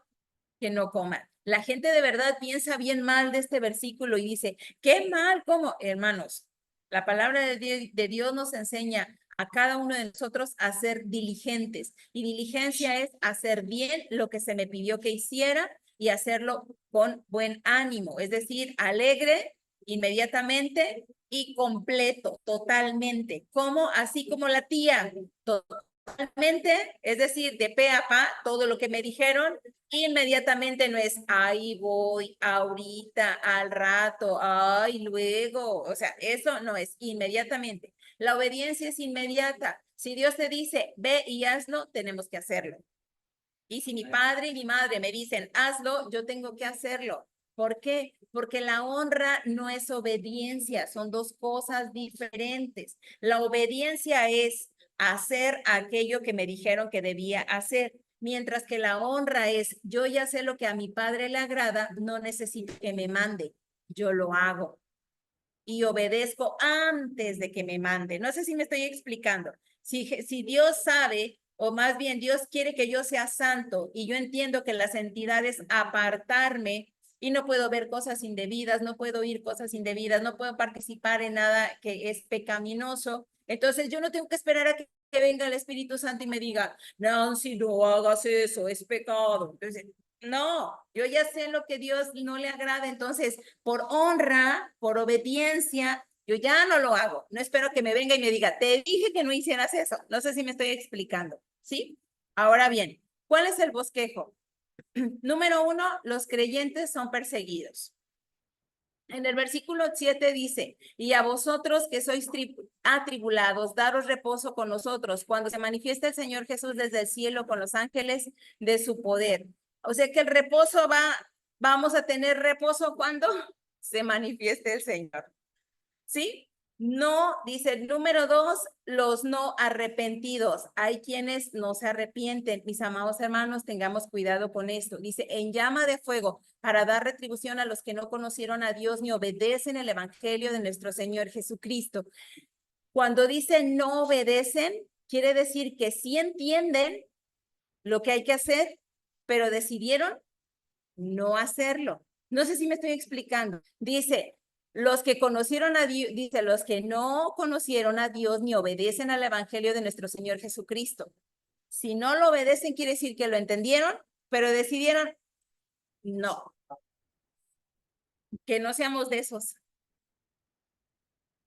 que no coma. La gente de verdad piensa bien mal de este versículo y dice, qué mal, ¿cómo? Hermanos, la palabra de Dios nos enseña a cada uno de nosotros a ser diligentes. Y diligencia es hacer bien lo que se me pidió que hiciera y hacerlo con buen ánimo, es decir, alegre inmediatamente y completo, totalmente, como así como la tía, totalmente, es decir, de pe a pa, todo lo que me dijeron, inmediatamente no es, ahí voy, ahorita, al rato, ay, luego, o sea, eso no es inmediatamente. La obediencia es inmediata. Si Dios te dice, ve y hazlo, tenemos que hacerlo. Y si mi padre y mi madre me dicen, hazlo, yo tengo que hacerlo. ¿Por qué? Porque la honra no es obediencia, son dos cosas diferentes. La obediencia es hacer aquello que me dijeron que debía hacer, mientras que la honra es, yo ya sé lo que a mi padre le agrada, no necesito que me mande, yo lo hago y obedezco antes de que me mande. No sé si me estoy explicando. Si Dios sabe, o más bien Dios quiere que yo sea santo y yo entiendo que la santidad es apartarme y no puedo ver cosas indebidas, no puedo oír cosas indebidas, no puedo participar en nada que es pecaminoso. Entonces yo no tengo que esperar a que venga el Espíritu Santo y me diga, Nancy, no hagas eso, es pecado. Entonces, no, yo ya sé lo que Dios no le agrada, entonces por honra, por obediencia, yo ya no lo hago. No espero que me venga y me diga, te dije que no hicieras eso. No sé si me estoy explicando, ¿sí? Ahora bien, ¿cuál es el bosquejo? Número 1, los creyentes son perseguidos. En el versículo 7 dice, y a vosotros que sois atribulados, daros reposo con nosotros, cuando se manifiesta el Señor Jesús desde el cielo con los ángeles de su poder. O sea que el reposo vamos a tener reposo cuando se manifieste el Señor. ¿Sí? No, dice el número 2, los no arrepentidos. Hay quienes no se arrepienten. Mis amados hermanos, tengamos cuidado con esto. Dice, en llama de fuego para dar retribución a los que no conocieron a Dios ni obedecen el evangelio de nuestro Señor Jesucristo. Cuando dice no obedecen, quiere decir que sí entienden lo que hay que hacer, pero decidieron no hacerlo. No sé si me estoy explicando. Dice, los que conocieron a Dios, dice, los que no conocieron a Dios ni obedecen al evangelio de nuestro Señor Jesucristo. Si no lo obedecen, quiere decir que lo entendieron, pero decidieron no, que no seamos de esos.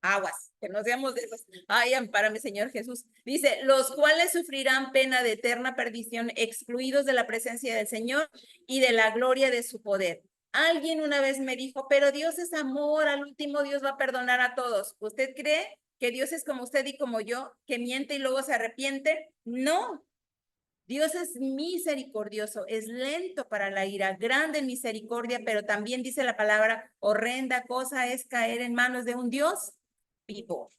Aguas, que no seamos de esos. Ay, ampárame, Señor Jesús. Dice, los cuales sufrirán pena de eterna perdición, excluidos de la presencia del Señor y de la gloria de su poder. Alguien una vez me dijo, pero Dios es amor, al último Dios va a perdonar a todos. ¿Usted cree que Dios es como usted y como yo, que miente y luego se arrepiente? No. Dios es misericordioso, es lento para la ira, grande en misericordia, pero también dice la palabra, horrenda cosa es caer en manos de un Dios vivo.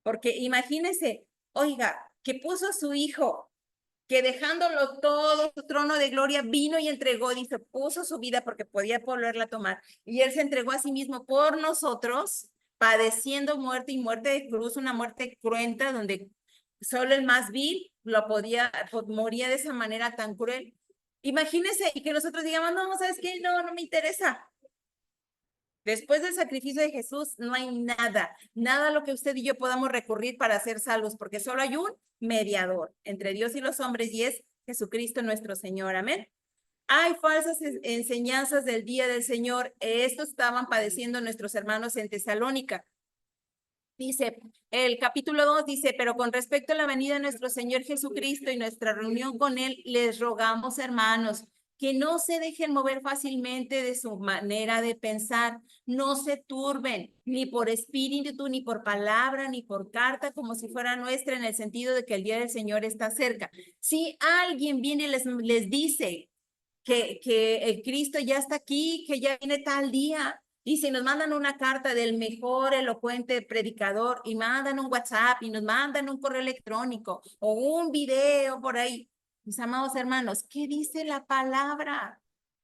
Porque imagínese, oiga, que puso a su hijo, que dejándolo todo, su trono de gloria, vino y entregó, dice, puso su vida porque podía volverla a tomar. Y él se entregó a sí mismo por nosotros, padeciendo muerte y muerte de cruz, una muerte cruenta donde solo el más vil lo podía, moría de esa manera tan cruel. Imagínese y que nosotros digamos, no, ¿sabes qué? No, no me interesa. Después del sacrificio de Jesús no hay nada, nada a lo que usted y yo podamos recurrir para ser salvos, porque solo hay un mediador entre Dios y los hombres y es Jesucristo nuestro Señor. Amén. Hay falsas enseñanzas del día del Señor. Esto estaban padeciendo nuestros hermanos en Tesalónica. Dice, el capítulo 2 dice, pero con respecto a la venida de nuestro Señor Jesucristo y nuestra reunión con Él, les rogamos, hermanos, que no se dejen mover fácilmente de su manera de pensar, no se turben, ni por espíritu, ni por palabra, ni por carta, como si fuera nuestra, en el sentido de que el día del Señor está cerca. Si alguien viene y les dice que el Cristo ya está aquí, que ya viene tal día, y si nos mandan una carta del mejor elocuente predicador y mandan un WhatsApp y nos mandan un correo electrónico o un video por ahí, mis amados hermanos, ¿qué dice la palabra?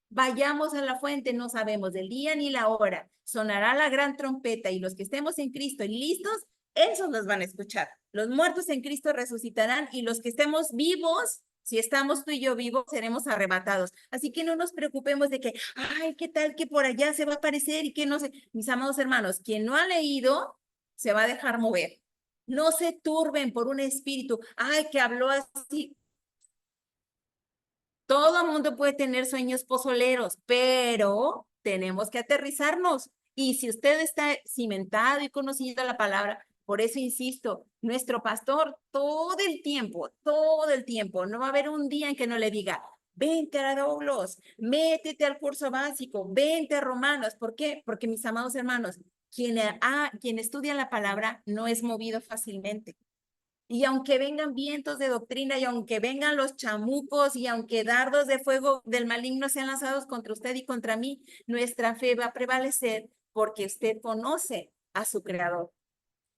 Vayamos a la fuente, no sabemos del día ni la hora. Sonará la gran trompeta y los que estemos en Cristo y listos, esos los van a escuchar. Los muertos en Cristo resucitarán y los que estemos vivos Si estamos tú y yo vivos, seremos arrebatados. Así que no nos preocupemos de que, ay, ¿qué tal que por allá se va a aparecer y que no sé? Mis amados hermanos, quien no ha leído, se va a dejar mover. No se turben por un espíritu, ay, que habló así. Todo mundo puede tener sueños pozoleros, pero tenemos que aterrizarnos. Y si usted está cimentado y conocido la palabra, por eso insisto, nuestro pastor todo el tiempo, no va a haber un día en que no le diga, vente a Doulos, métete al curso básico, vente a Romanos. ¿Por qué? Porque mis amados hermanos, quien estudia la palabra no es movido fácilmente. Y aunque vengan vientos de doctrina y aunque vengan los chamucos y aunque dardos de fuego del maligno sean lanzados contra usted y contra mí, nuestra fe va a prevalecer porque usted conoce a su creador,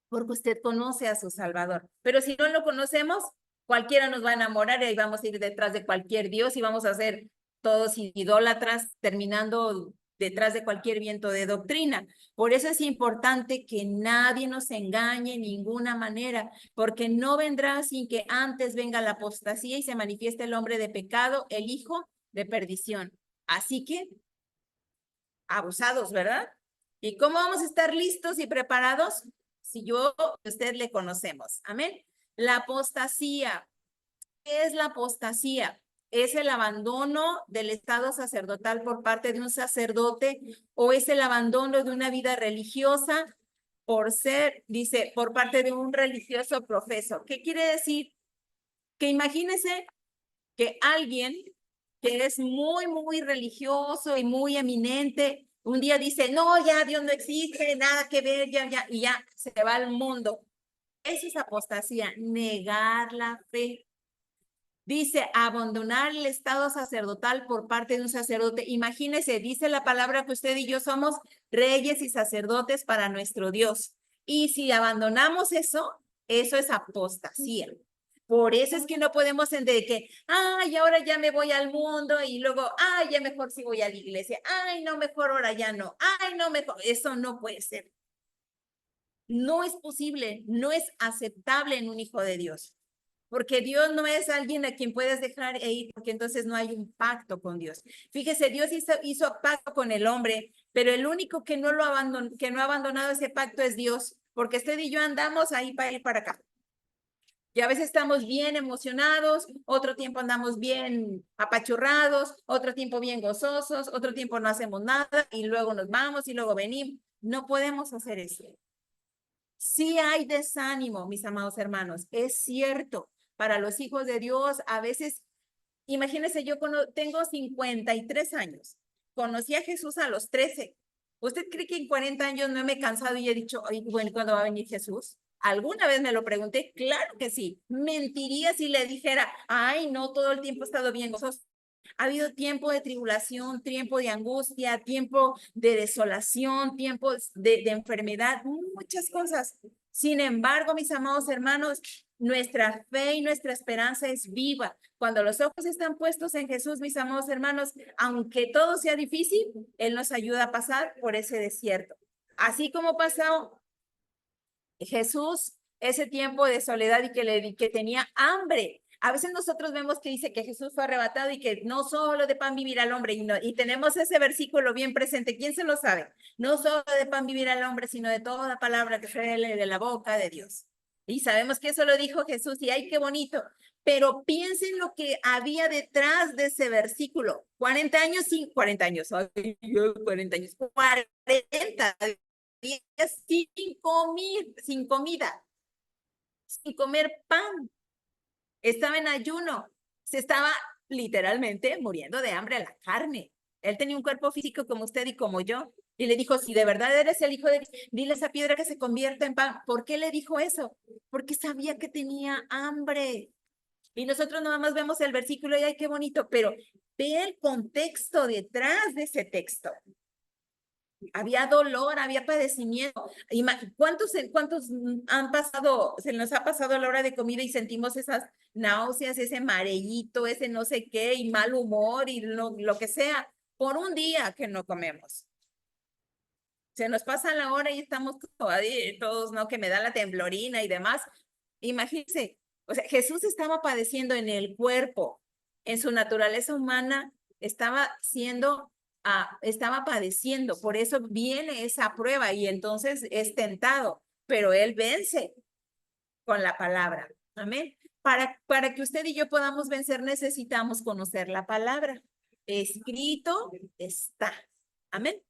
porque usted conoce a su salvador. Pero si no lo conocemos, cualquiera nos va a enamorar y ahí vamos a ir detrás de cualquier Dios y vamos a ser todos idólatras, terminando detrás de cualquier viento de doctrina. Por eso es importante que nadie nos engañe en ninguna manera, porque no vendrá sin que antes venga la apostasía y se manifieste el hombre de pecado, el hijo de perdición. Así que, abusados, ¿verdad? ¿Y cómo vamos a estar listos y preparados? Si yo y usted le conocemos. Amén. La apostasía. ¿Qué es la apostasía? ¿Es el abandono del estado sacerdotal por parte de un sacerdote o es el abandono de una vida religiosa por ser, dice, por parte de un religioso profeso? ¿Qué quiere decir? Que imagínese que alguien que es muy religioso y muy eminente, un día dice, no, ya Dios no existe, nada que ver, ya, y ya se va al mundo. Eso es apostasía, negar la fe. Dice, abandonar el estado sacerdotal por parte de un sacerdote. Imagínese, dice la palabra que usted y yo somos reyes y sacerdotes para nuestro Dios. Y si abandonamos eso, eso es apostasía. Por eso es que no podemos entender que, ay, ahora ya me voy al mundo y luego, ay, ya mejor si voy a la iglesia. Ay, no, mejor ahora ya no. Ay, no, mejor. Eso no puede ser. No es posible, no es aceptable en un hijo de Dios. Porque Dios no es alguien a quien puedes dejar ir, porque entonces no hay un pacto con Dios. Fíjese, Dios hizo pacto con el hombre, pero el único que no que no ha abandonado ese pacto es Dios, porque usted y yo andamos ahí para ir para acá. Y a veces estamos bien emocionados, otro tiempo andamos bien apachurrados, otro tiempo bien gozosos, otro tiempo no hacemos nada y luego nos vamos y luego venimos. No podemos hacer eso. Sí hay desánimo, mis amados hermanos, es cierto. Para los hijos de Dios, a veces, imagínense, yo tengo 53 años, conocí a Jesús a los 13. ¿Usted cree que en 40 años no me he cansado y he dicho, ay, bueno, ¿cuándo va a venir Jesús? ¿Alguna vez me lo pregunté? Claro que sí. Mentiría si le dijera, ay, no, todo el tiempo he estado bien gozoso. Ha habido tiempo de tribulación, tiempo de angustia, tiempo de desolación, tiempos de enfermedad, muchas cosas. Sin embargo, mis amados hermanos, nuestra fe y nuestra esperanza es viva. Cuando los ojos están puestos en Jesús, mis amados hermanos, aunque todo sea difícil, Él nos ayuda a pasar por ese desierto. Así como pasó Jesús ese tiempo de soledad y que tenía hambre. A veces nosotros vemos que dice que Jesús fue arrebatado y que no solo de pan vivir al hombre, y tenemos ese versículo bien presente. ¿Quién se lo sabe? No solo de pan vivir al hombre, sino de toda palabra que sale de la boca de Dios. Y sabemos que eso lo dijo Jesús y ¡ay, qué bonito! Pero piensen lo que había detrás de ese versículo. 40 años sin 40 años, ay, 40 años, 40 días sin comida, sin comer pan. Estaba en ayuno, se estaba literalmente muriendo de hambre a la carne. Él tenía un cuerpo físico como usted y como yo. Y le dijo, si de verdad eres el hijo de Dios, dile a esa piedra que se convierta en pan. ¿Por qué le dijo eso? Porque sabía que tenía hambre. Y nosotros nada más vemos el versículo y ay, qué bonito, pero ve el contexto detrás de ese texto. Había dolor, había padecimiento. ¿Cuántos han pasado, se nos ha pasado la hora de comida y sentimos esas náuseas, ese mareíto, ese no sé qué, y mal humor y lo que sea, por un día que no comemos? Se nos pasa la hora y estamos todos, ¿no? Que me da la temblorina y demás. Imagínense, O sea, Jesús estaba padeciendo en el cuerpo, en su naturaleza humana, estaba padeciendo, por eso viene esa prueba y entonces es tentado, pero él vence con la palabra. Amén. Para que usted y yo podamos vencer, necesitamos conocer la palabra. Escrito está. Amén.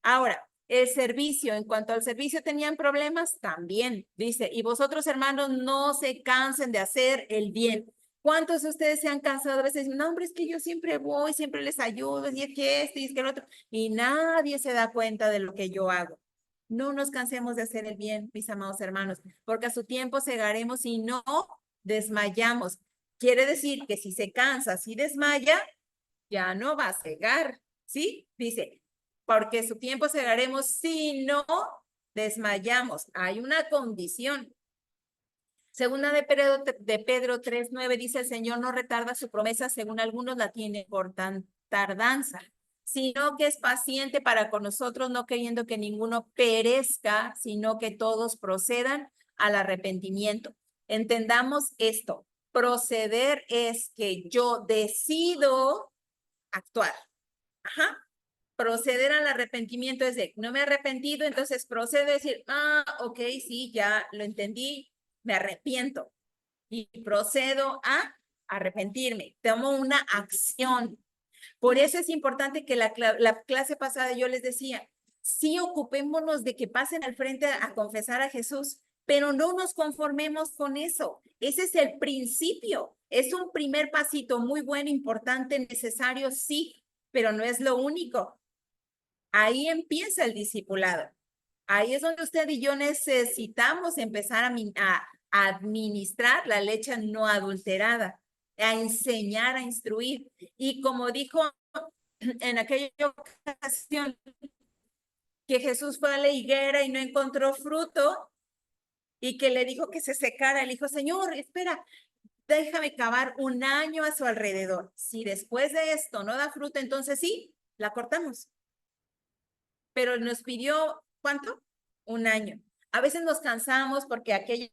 Ahora, el servicio, en cuanto al servicio tenían problemas, también dice, y vosotros hermanos no se cansen de hacer el bien. ¿Cuántos de ustedes se han cansado a veces? No, hombre, es que yo siempre voy, siempre les ayudo, y es que esto y es que el otro, y nadie se da cuenta de lo que yo hago. No nos cansemos de hacer el bien, mis amados hermanos, porque a su tiempo segaremos y no desmayamos. Quiere decir que si se cansa, si desmaya, ya no va a cegar, ¿sí? Dice, porque su tiempo segaremos si no desmayamos. Hay una condición. Segunda de Pedro 3:9 dice, el Señor no retarda su promesa, según algunos la tienen por tardanza, sino que es paciente para con nosotros, no queriendo que ninguno perezca, sino que todos procedan al arrepentimiento. Entendamos esto. Proceder es que yo decido actuar. Ajá. Proceder al arrepentimiento es de, no me he arrepentido, entonces procedo a decir, ok, sí, ya lo entendí, me arrepiento y procedo a arrepentirme, tomo una acción. Por eso es importante que la clase pasada yo les decía, sí ocupémonos de que pasen al frente a confesar a Jesús, pero no nos conformemos con eso. Ese es el principio. Es un primer pasito muy bueno, importante, necesario, sí, pero no es lo único. Ahí empieza el discipulado. Ahí es donde usted y yo necesitamos empezar a administrar la leche no adulterada, a enseñar, a instruir. Y como dijo en aquella ocasión que Jesús fue a la higuera y no encontró fruto y que le dijo que se secara, le dijo, Señor, espera, déjame cavar un año a su alrededor. Si después de esto no da fruto, entonces sí, la cortamos. Pero nos pidió, ¿cuánto? Un año. A veces nos cansamos porque aquella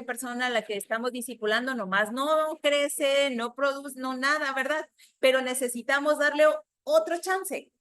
persona a la que estamos discipulando nomás no crece, no produce, no nada, ¿verdad? Pero necesitamos darle otro chance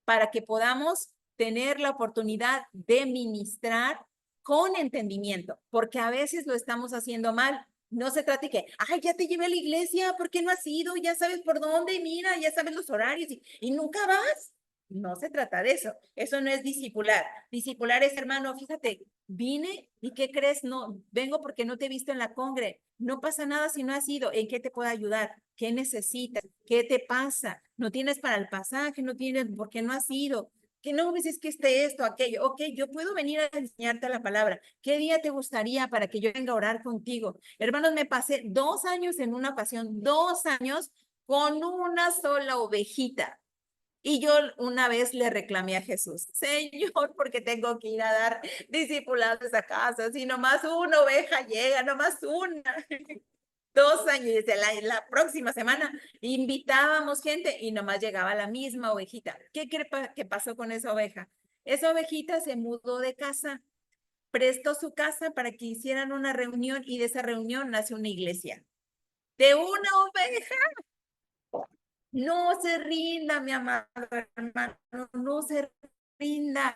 para que podamos tener la oportunidad de ministrar con entendimiento, porque a veces lo estamos haciendo mal. No se trata de que, ay, ya te llevé a la iglesia, ¿por qué no has ido? Ya sabes por dónde, mira, ya sabes los horarios y nunca vas. No se trata de eso. Eso no es discipular. Discipular es, hermano, fíjate, vine y ¿qué crees? No, vengo porque no te he visto en la congre. No pasa nada si no has ido. ¿En qué te puedo ayudar? ¿Qué necesitas? ¿Qué te pasa? ¿No tienes para el pasaje? ¿No tienes porque no has ido? Que no ves es que esto, aquello. Ok, yo puedo venir a enseñarte la palabra. ¿Qué día te gustaría para que yo venga a orar contigo? Hermanos, me pasé 2 años en una ocasión, 2 años con una sola ovejita. Y yo una vez le reclamé a Jesús, Señor, porque tengo que ir a dar discipulados a casa, si nomás una oveja llega, nomás una. 2 años, y desde la próxima semana invitábamos gente y nomás llegaba la misma ovejita. ¿Qué cree que pasó con esa oveja? Esa ovejita se mudó de casa, prestó su casa para que hicieran una reunión y de esa reunión nació una iglesia. De una oveja. No se rinda, mi amado hermano, no se rinda.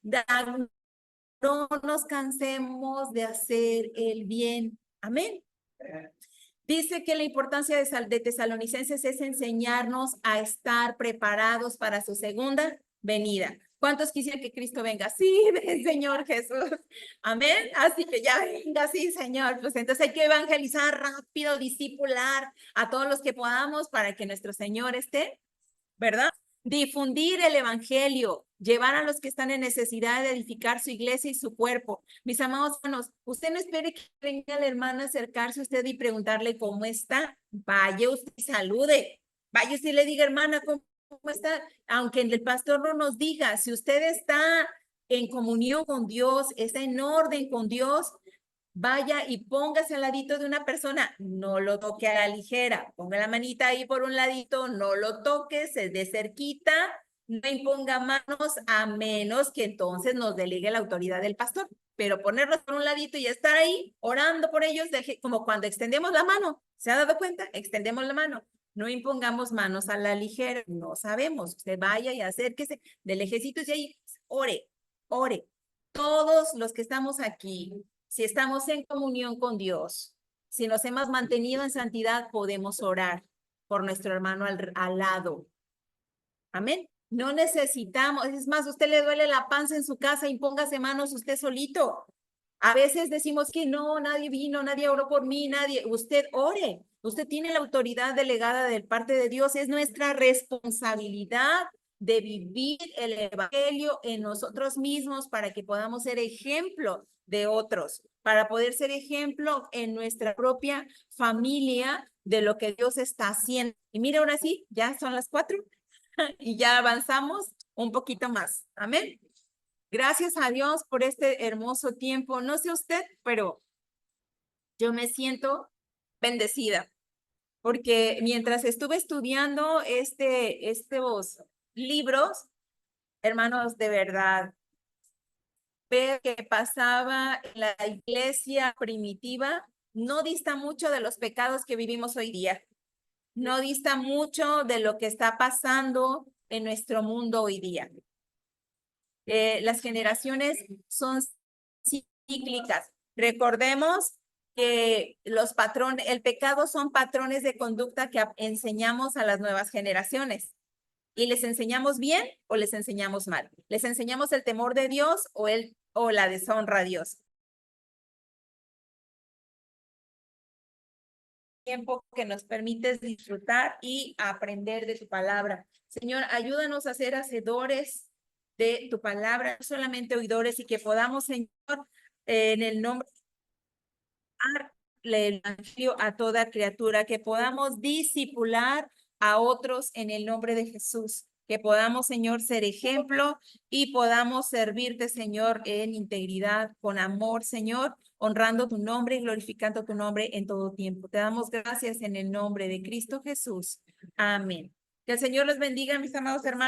No nos cansemos de hacer el bien. Amén. Dice que la importancia de Tesalonicenses es enseñarnos a estar preparados para su segunda venida. ¿Cuántos quisieran que Cristo venga? Sí, ven, Señor Jesús. Amén. Así que ya venga, sí, Señor. Pues entonces hay que evangelizar rápido, discipular a todos los que podamos para que nuestro Señor esté, ¿verdad? Difundir el evangelio, llevar a los que están en necesidad de edificar su iglesia y su cuerpo. Mis amados hermanos, usted no espere que venga la hermana a acercarse a usted y preguntarle cómo está. Vaya usted y salude. Vaya usted y le diga, hermana, ¿cómo está? Aunque el pastor no nos diga, si usted está en comunión con Dios, está en orden con Dios, vaya y póngase al ladito de una persona, no lo toque a la ligera, ponga la manita ahí por un ladito, no lo toque, se dé cerquita, no imponga manos a menos que entonces nos delegue la autoridad del pastor, pero ponerlos por un ladito y estar ahí orando por ellos, como cuando extendemos la mano. ¿Se ha dado cuenta? Extendemos la mano. No impongamos manos a la ligera, no sabemos. Usted vaya y acérquese del ejército y ahí ore, ore. Todos los que estamos aquí, si estamos en comunión con Dios, si nos hemos mantenido en santidad, podemos orar por nuestro hermano al lado. Amén. No necesitamos, es más, usted le duele la panza en su casa, impóngase manos usted solito. A veces decimos que no, nadie vino, nadie oró por mí, nadie. Usted ore. Usted tiene la autoridad delegada de parte de Dios. Es nuestra responsabilidad de vivir el evangelio en nosotros mismos para que podamos ser ejemplo de otros, para poder ser ejemplo en nuestra propia familia de lo que Dios está haciendo. Y mira, ahora sí, ya son las 4 y ya avanzamos un poquito más. Amén. Gracias a Dios por este hermoso tiempo. No sé usted, pero yo me siento bendecida porque mientras estuve estudiando estos libros, hermanos, de verdad, ver que pasaba en la iglesia primitiva no dista mucho de los pecados que vivimos hoy día. No dista mucho de lo que está pasando en nuestro mundo hoy día. Las generaciones son cíclicas. Recordemos que el pecado son patrones de conducta que enseñamos a las nuevas generaciones. ¿Y les enseñamos bien o les enseñamos mal? ¿Les enseñamos el temor de Dios o la deshonra a Dios? Tiempo que nos permites disfrutar y aprender de tu palabra. Señor, ayúdanos a ser hacedores de tu palabra, no solamente oidores, y que podamos, Señor, en el nombre el evangelio a toda criatura, que podamos discipular a otros en el nombre de Jesús, que podamos, Señor, ser ejemplo y podamos servirte, Señor, en integridad, con amor, Señor, honrando tu nombre y glorificando tu nombre en todo tiempo. Te damos gracias en el nombre de Cristo Jesús. Amén. Que el Señor los bendiga, mis amados hermanos.